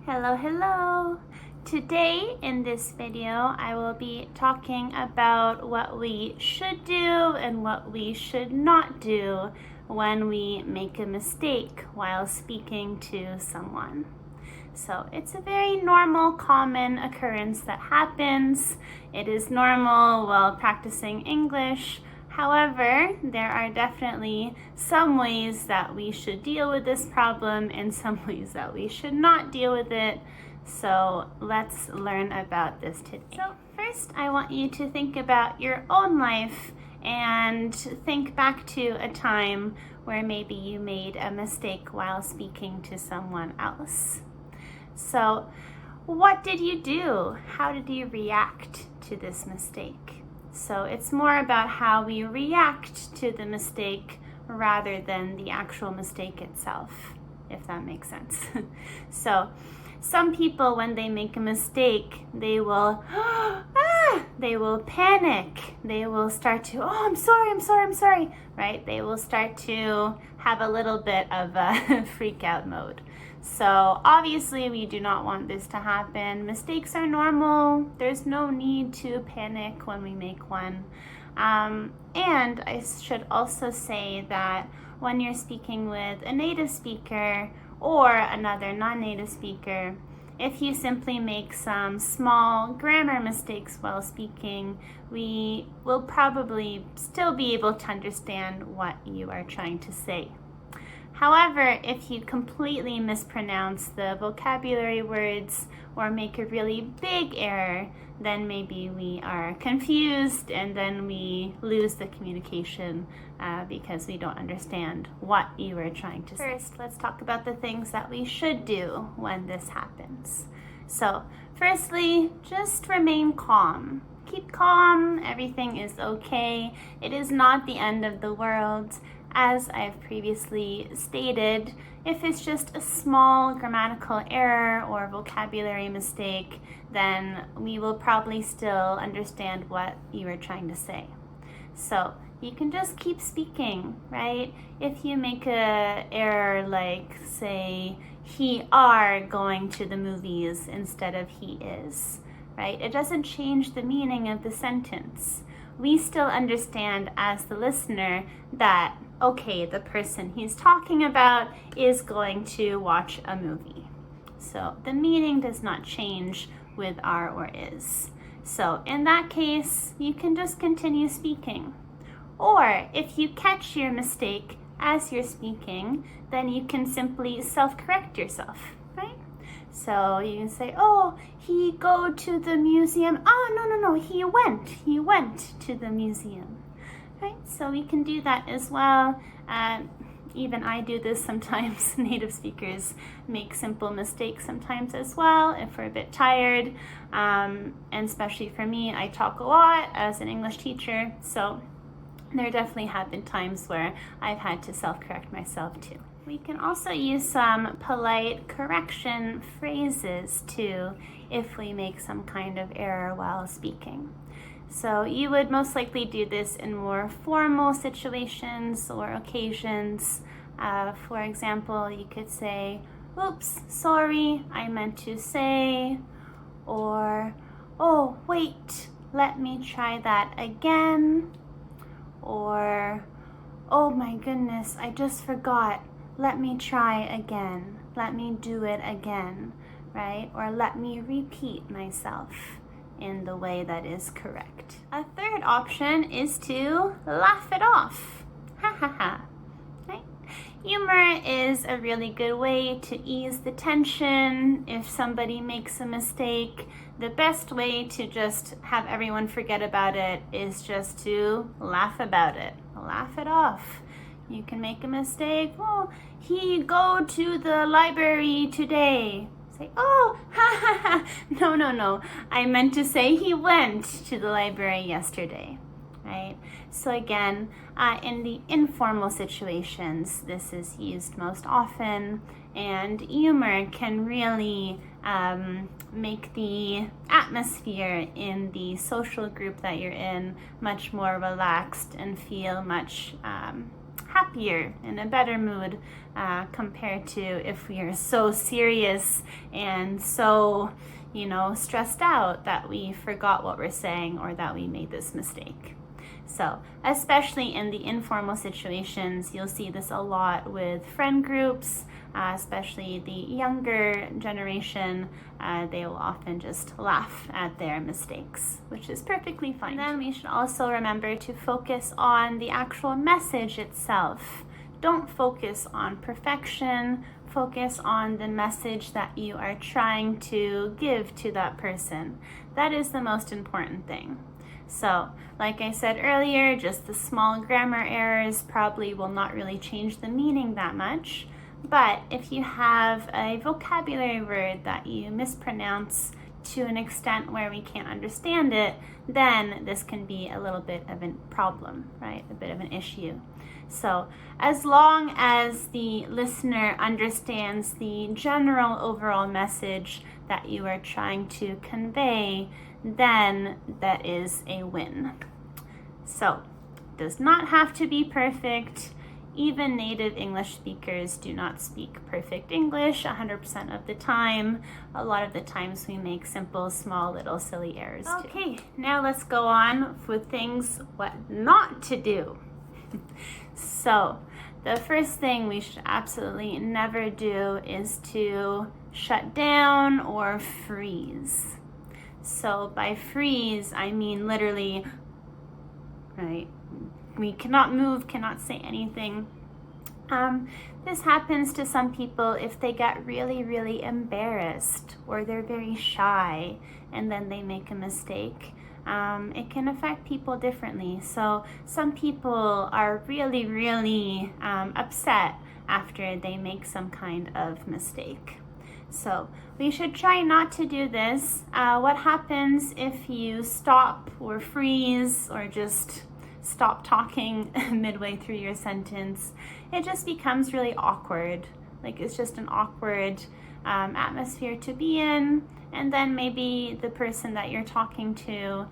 Hello, hello! Today in this video I will be talking about what we should do and what we should not do when we make a mistake while speaking to someone. So it's a very normal, common occurrence that happens. It is normal while practicing English. However, there are definitely some ways that we should deal with this problem and some ways that we should not deal with it. So let's learn about this today. So first, I want you to think about your own life and think back to a time where maybe you made a mistake while speaking to someone else. So what did you do? How did you react to this mistake? So it's more about how we react to the mistake rather than the actual mistake itself, if that makes sense. So some people, when they make a mistake, they will they will panic. They will start to, I'm sorry, right? They will start to have a little bit of a freak out mode. So obviously we do not want this to happen. Mistakes are normal. There's no need to panic when we make one. And I should also say that when you're speaking with a native speaker or another non-native speaker, if you simply make some small grammar mistakes while speaking, we will probably still be able to understand what you are trying to say. However, if you completely mispronounce the vocabulary words or make a really big error, then maybe we are confused and then we lose the communication because we don't understand what you were trying to say. First, let's talk about the things that we should do when this happens. So, firstly, just remain calm. Keep calm, everything is okay. It is not the end of the world. As I've previously stated, if it's just a small grammatical error or vocabulary mistake, then we will probably still understand what you were trying to say. So you can just keep speaking, right? If you make a error like, say, he are going to the movies instead of he is, right? It doesn't change the meaning of the sentence. We still understand as the listener that, okay, the person he's talking about is going to watch a movie. So the meaning does not change with are or is. So in that case, you can just continue speaking. Or if you catch your mistake as you're speaking, then you can simply self-correct yourself, right? So you can say, he go to the museum. No, he went to the museum, right? So we can do that as well. Even I do this sometimes. Native speakers make simple mistakes sometimes as well if we're a bit tired. And especially for me, I talk a lot as an English teacher. So there definitely have been times where I've had to self-correct myself too. We can also use some polite correction phrases too if we make some kind of error while speaking. So you would most likely do this in more formal situations or occasions. For example, you could say, oops, sorry, I meant to say, or, oh, wait, let me try that again, or, oh my goodness, I just forgot. Let me try again. Let me do it again, right? Or let me repeat myself in the way that is correct. A third option is to laugh it off. Ha ha ha. Right? Humor is a really good way to ease the tension. If somebody makes a mistake, the best way to just have everyone forget about it is just to laugh about it. Laugh it off. You can make a mistake. He go to the library today. Say, ha ha ha. No. I meant to say he went to the library yesterday, right? So again, in the informal situations, this is used most often, and humor can really make the atmosphere in the social group that you're in much more relaxed and feel much happier, in a better mood, compared to if we are so serious and so, stressed out that we forgot what we're saying or that we made this mistake. So, especially in the informal situations, you'll see this a lot with friend groups, especially the younger generation. They will often just laugh at their mistakes, which is perfectly fine. And then we should also remember to focus on the actual message itself. Don't focus on perfection. Focus on the message that you are trying to give to that person. That is the most important thing. So, like I said earlier, just the small grammar errors probably will not really change the meaning that much. But if you have a vocabulary word that you mispronounce to an extent where we can't understand it, then this can be a little bit of a problem, right? A bit of an issue. So as long as the listener understands the general overall message that you are trying to convey, then that is a win. So it does not have to be perfect. Even native English speakers do not speak perfect English 100% of the time. A lot of the times we make simple, small, little silly errors too. Okay, now let's go on with things what not to do. So, the first thing we should absolutely never do is to shut down or freeze. So by freeze, I mean literally, right? We cannot move, cannot say anything. This happens to some people if they get really, really embarrassed or they're very shy and then they make a mistake. It can affect people differently. So some people are really, really upset after they make some kind of mistake. So we should try not to do this. What happens if you stop or freeze or just stop talking midway through your sentence? It just becomes really awkward. Like it's just an awkward atmosphere to be in. And then maybe the person that you're talking to,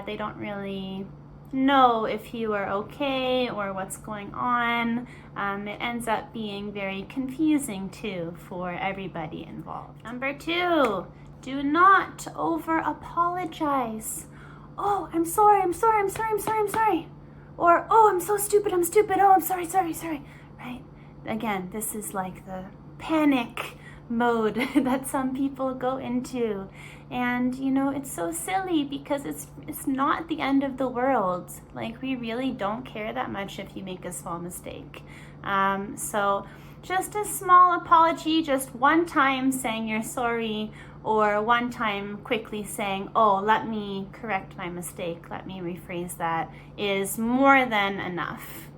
they don't really know if you are okay or what's going on. It ends up being very confusing too for everybody involved. Number 2, do not over apologize. Oh, I'm sorry. Or, oh, I'm so stupid. Oh, I'm sorry. Right? Again, this is like the panic mode that some people go into. And it's so silly because it's not the end of the world. Like, we really don't care that much if you make a small mistake. So just a small apology, just one time saying you're sorry, or one time quickly saying, oh, let me correct my mistake, let me rephrase that, is more than enough.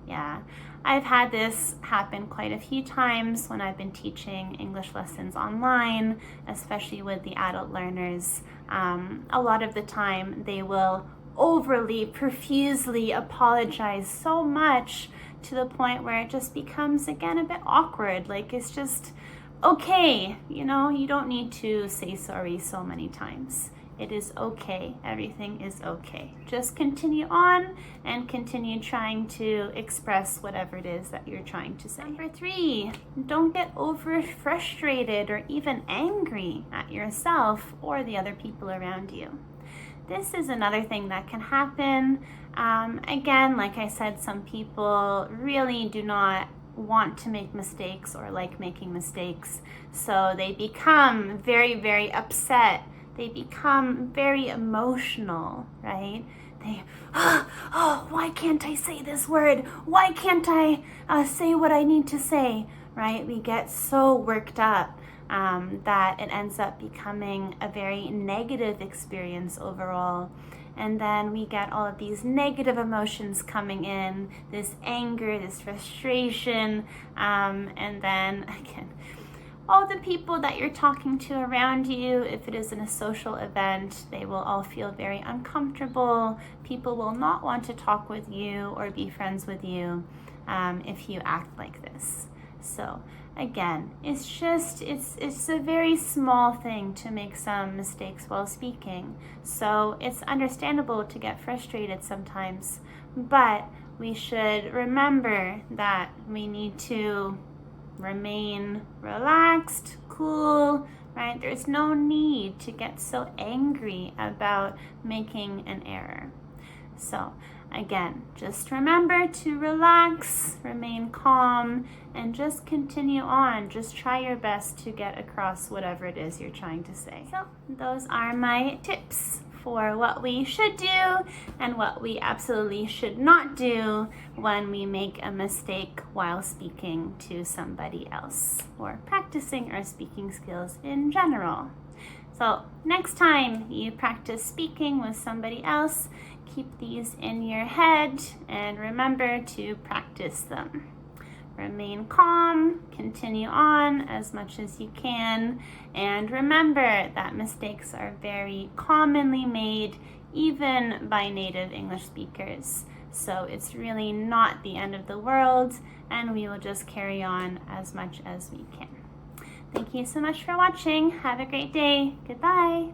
Yeah. I've had this happen quite a few times when I've been teaching English lessons online, especially with the adult learners. A lot of the time they will overly, profusely apologize so much to the point where it just becomes, again, a bit awkward. Like, it's just, okay, you don't need to say sorry so many times. It is okay. Everything is okay. Just continue on and continue trying to express whatever it is that you're trying to say. Number 3, don't get over frustrated or even angry at yourself or the other people around you. This is another thing that can happen. Again, like I said, some people really do not want to make mistakes or like making mistakes. So they become very, very upset. They become very emotional, right? They, why can't I say this word? Why can't I say what I need to say, right? We get so worked up that it ends up becoming a very negative experience overall. And then we get all of these negative emotions coming in, this anger, this frustration, and then again, all the people that you're talking to around you, if it is in a social event, they will all feel very uncomfortable. People will not want to talk with you or be friends with you if you act like this. So again, it's a very small thing to make some mistakes while speaking. So it's understandable to get frustrated sometimes, but we should remember that we need to remain relaxed, cool, right? There's no need to get so angry about making an error. So again, just remember to relax, remain calm, and just continue on. Just try your best to get across whatever it is you're trying to say. So those are my tips for what we should do and what we absolutely should not do when we make a mistake while speaking to somebody else or practicing our speaking skills in general. So next time you practice speaking with somebody else, keep these in your head and remember to practice them. Remain calm, continue on as much as you can, and remember that mistakes are very commonly made even by native English speakers. So it's really not the end of the world, and we will just carry on as much as we can. Thank you so much for watching. Have a great day. Goodbye.